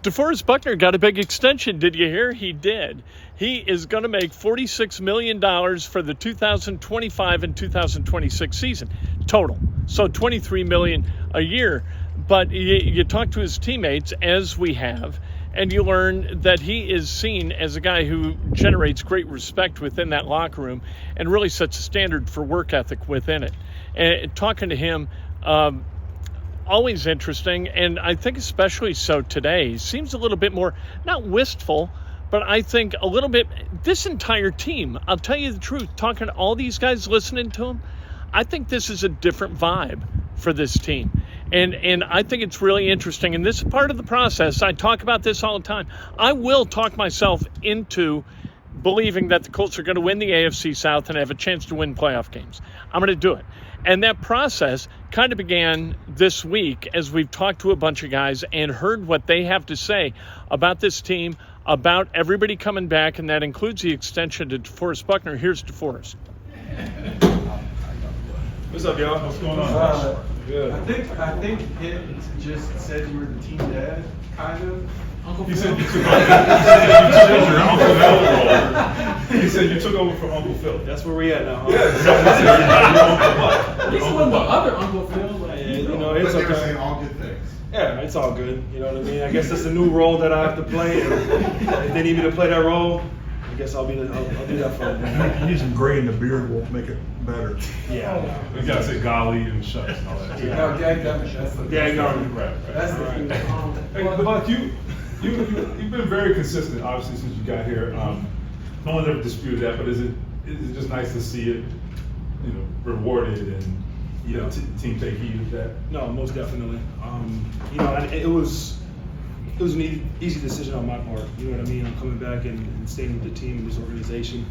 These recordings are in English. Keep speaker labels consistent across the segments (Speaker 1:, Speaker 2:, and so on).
Speaker 1: DeForest Buckner got a big extension. Did you hear? He did. He is going to make $46 million for the 2025 and 2026 season total. So $23 million a year. But you talk to his teammates, as we have, and you learn that he is seen as a guy who generates great respect within that locker room and really sets a standard for work ethic within it. And talking to him, always interesting, and I think especially so today. He seems a little bit more, not wistful, but I think a little bit, this entire team, I'll tell you the truth, talking to all these guys, listening to them, I think this is a different vibe for this team. And I think it's really interesting. And this is part of the process. I talk about this all the time. I will talk myself into believing that the Colts are going to win the AFC South and have a chance to win playoff games. I'm going to do it. And that process kind of began this week as we've talked to a bunch of guys and heard what they have to say about this team, about everybody coming back, and that includes the extension to DeForest Buckner. Here's DeForest.
Speaker 2: What's up, y'all? What's going on?
Speaker 3: Good. I think it just said you were the team dad, kind of.
Speaker 2: Uncle Phil. He said you took over. Your Uncle Phil role. He said you took over for Uncle Phil.
Speaker 3: That's where we at now.
Speaker 2: Yeah.
Speaker 4: This wasn't the other Uncle Phil.
Speaker 3: You know, it's okay.
Speaker 5: Saying all good things.
Speaker 3: Yeah, it's all good. You know what I mean? I guess that's a new role that I have to play. And if they need me to play that role, I guess I'll do that for them.
Speaker 5: Using gray in the beard will make it better.
Speaker 3: Yeah.
Speaker 2: You gotta say golly and shucks and all that.
Speaker 3: Yeah.
Speaker 2: Yeah, right.
Speaker 3: That's the thing.
Speaker 2: Hey, Buck, you've been very consistent, obviously, since you got here. No one's ever disputed that, but is it just nice to see it, rewarded and team take heed of that?
Speaker 3: No, most definitely. And it was an easy decision on my part. You know what I mean? I'm coming back and staying with the team and this organization.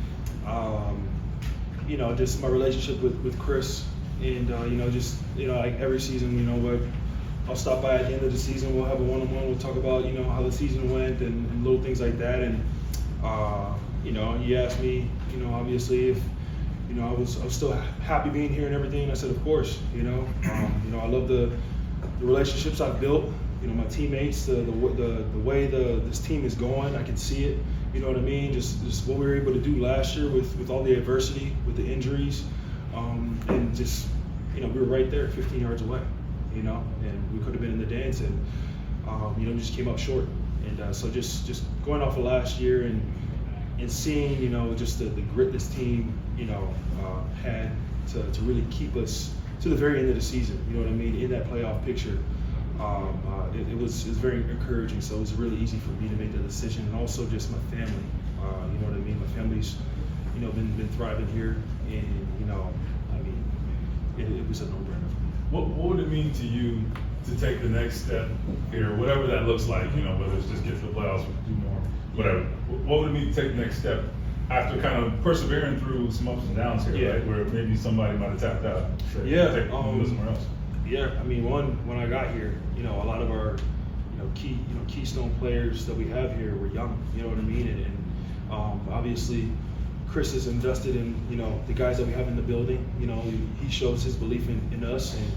Speaker 3: Just my relationship with Chris, and like every season, I'll stop by at the end of the season. We'll have a one-on-one. We'll talk about how the season went and little things like that. And he asked me, obviously if I was still happy being here and everything. I said, of course. I love the relationships I've built. My teammates, the way this team is going, I can see it. You know what I mean? Just what we were able to do last year with all the adversity, with the injuries, and just we were right there, 15 yards away. And we could have been in the dance, and we just came up short. And so just going off of last year and seeing just the grit this team had to really keep us to the very end of the season. You know what I mean? In that playoff picture. It was very encouraging, so it was really easy for me to make that decision, and also just my family. You know what I mean? My family's, been thriving here, and it was a no-brainer for me.
Speaker 2: What would it mean to you to take the next step here, whatever that looks like? Whether it's just get to the playoffs, do more, whatever. What would it mean to take the next step after kind of persevering through some ups and downs here, right? Where maybe somebody might have tapped out. Take somewhere else.
Speaker 3: Yeah, when I got here, a lot of our, keystone players that we have here were young. You know what I mean? And obviously, Chris is invested in, the guys that we have in the building. He shows his belief in us, and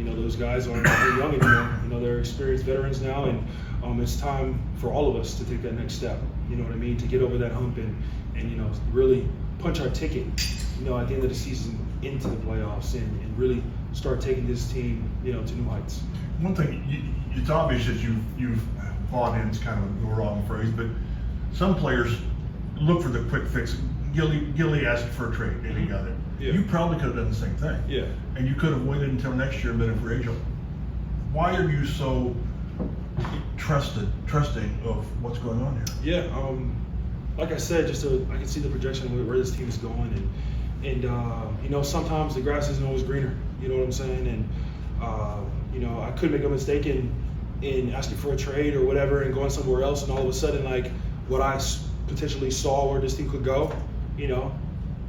Speaker 3: those guys aren't young anymore. They're experienced veterans now, and it's time for all of us to take that next step. You know what I mean? To get over that hump and really punch our ticket. At the end of the season into the playoffs and really start taking this team, to new heights.
Speaker 5: One thing, it's obvious that you've bought in, it's kind of the wrong phrase, but some players look for the quick fix. Gilly asked for a trade and he got it.
Speaker 3: Yeah.
Speaker 5: You probably could have done the same thing.
Speaker 3: Yeah.
Speaker 5: And you could have waited until next year and been a free agent. Why are you so trusting of what's going on here?
Speaker 3: Yeah, like I said, I can see the projection where this team is going, and sometimes the grass isn't always greener. You know what I'm saying? And I could make a mistake in asking for a trade or whatever and going somewhere else, and all of a sudden, like what I potentially saw where this team could go,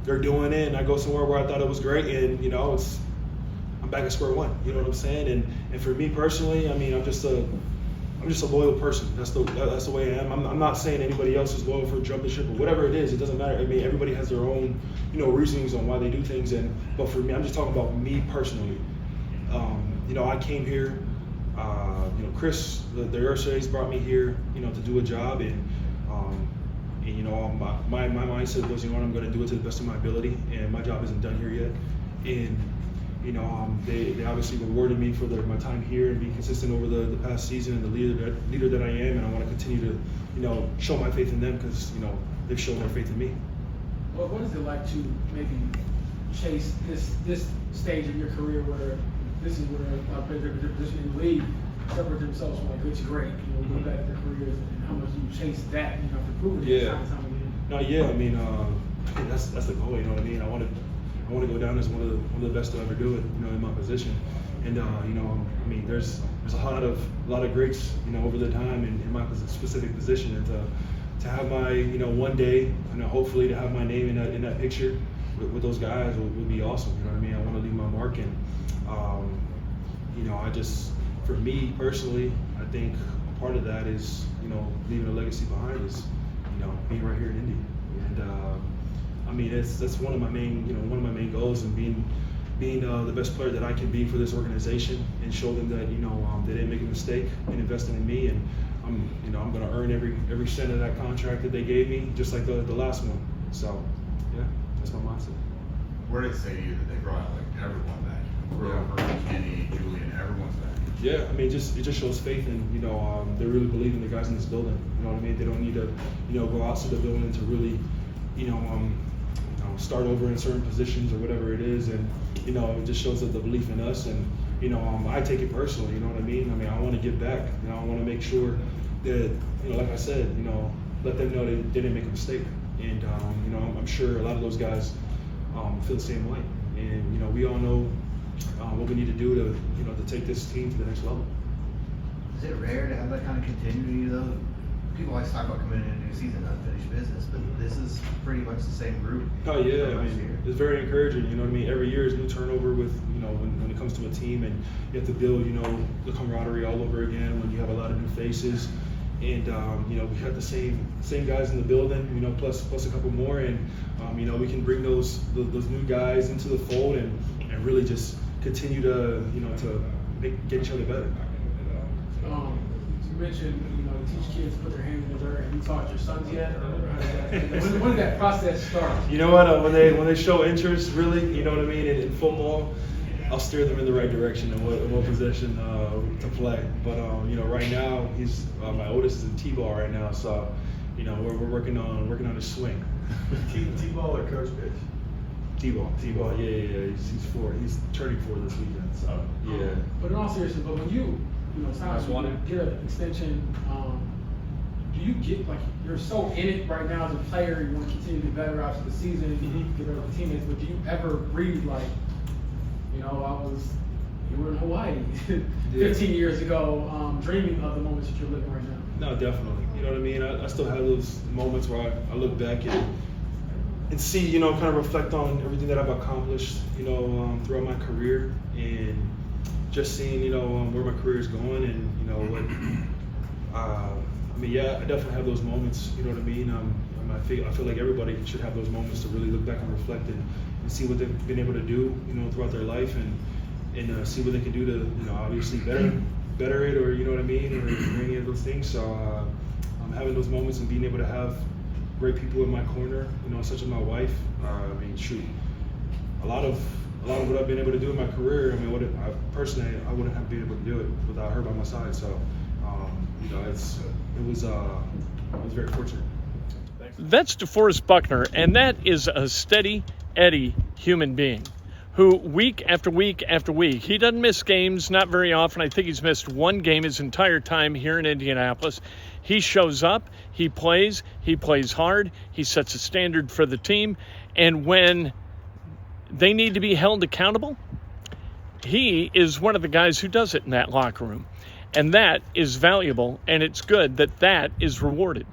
Speaker 3: they're doing it, and I go somewhere where I thought it was great, and I'm back at square one. You know what I'm saying? And for me personally, I'm just a loyal person. That's the way I am. I'm not saying anybody else is loyal for jumping ship or whatever it is. It doesn't matter. Everybody has their own, reasonings on why they do things. But for me, I'm just talking about me personally. I came here Chris, the Ursays brought me here, to do a job, and my mindset was, I'm going to do it to the best of my ability, and my job isn't done here yet. And they obviously rewarded me for my time here and being consistent over the past season, and the leader that I am, and I want to continue to show my faith in them, because they've shown their faith in me.
Speaker 4: Well, what is it like to maybe chase this stage of your career where this is where their position in the league separate themselves from good to great, look back at their careers, and how much you chase that, after proving it time and time again?
Speaker 3: No, yeah, I mean, that's the goal, you know what I mean? I want to go down as one of the best to ever do it, in my position. And I mean, there's a lot of greats, over the time in my specific position, and to have my, one day, hopefully to have my name in that picture with those guys would be awesome. You know what I mean? I want to leave my mark, and I just, for me personally, I think a part of that is, leaving a legacy behind is, being right here in Indy. And I mean, that's one of my main goals, and being the best player that I can be for this organization, and show them that they didn't make a mistake in investing in me, and I'm going to earn every cent of that contract that they gave me, just like the last one. So yeah, that's my mindset.
Speaker 6: Where did it say to you that they brought everyone back? Grover, Kenny, Julian, everyone's back.
Speaker 3: Yeah, I mean, it just shows faith, and they really believe in the guys in this building. You know what I mean? They don't need to go outside the building to really start over in certain positions or whatever it is, and it just shows that the belief in us, and I take it personally. You know what I mean? I mean, I want to give back. I want to make sure that like I said, let them know they didn't make a mistake, and I'm sure a lot of those guys feel the same way, and we all know what we need to do to to take this team to the next level.
Speaker 7: Is it rare to have that kind of continuity though? People always talk about coming into a new season unfinished business, but this is pretty much the same group.
Speaker 3: Oh yeah, I mean, it's very encouraging. You know what I mean? Every year is new turnover with when it comes to a team, and you have to build the camaraderie all over again when you have a lot of new faces, and we have the same guys in the building, plus a couple more, and we can bring those new guys into the fold and really just continue to get each other better.
Speaker 4: You mentioned, teach kids to put their hand in the dirt. Have you taught your sons yet? Or when did that process start?
Speaker 3: You know what? When they show interest, really, you know what I mean, in football, I'll steer them in the right direction and what position to play. But right now, he's my oldest is in T-ball right now, so we're working on his swing.
Speaker 5: T-ball or coach pitch?
Speaker 3: T-ball, yeah. He's 4. He's turning 4 this weekend. So yeah.
Speaker 4: But in all seriousness, but when you get an extension, do you get you're so in it right now as a player, you want to continue to get better after the season, get better with teammates, but do you ever breathe you were in Hawaii 15 years ago, dreaming of the moments that you're living right now?
Speaker 3: No, definitely. You know what I mean? I still have those moments where I look back and see, kind of reflect on everything that I've accomplished, throughout my career, and just seeing, where my career is going, and what. I mean, yeah, I definitely have those moments. You know what I mean? I feel like everybody should have those moments to really look back and reflect and see what they've been able to do, throughout their life, and see what they can do to, obviously better it, or what I mean, or any of those things. So I'm having those moments and being able to have great people in my corner, such as my wife. I mean, shoot, a lot of what I've been able to do in my career. I mean, I wouldn't have been able to do it without her by my side. So, it was very fortunate.
Speaker 1: That's DeForest Buckner, and that is a steady Eddie human being who week after week after week, he doesn't miss games, not very often. I think he's missed one game his entire time here in Indianapolis. He shows up, he plays hard, he sets a standard for the team, and when they need to be held accountable, he is one of the guys who does it in that locker room. And that is valuable, and it's good that is rewarded.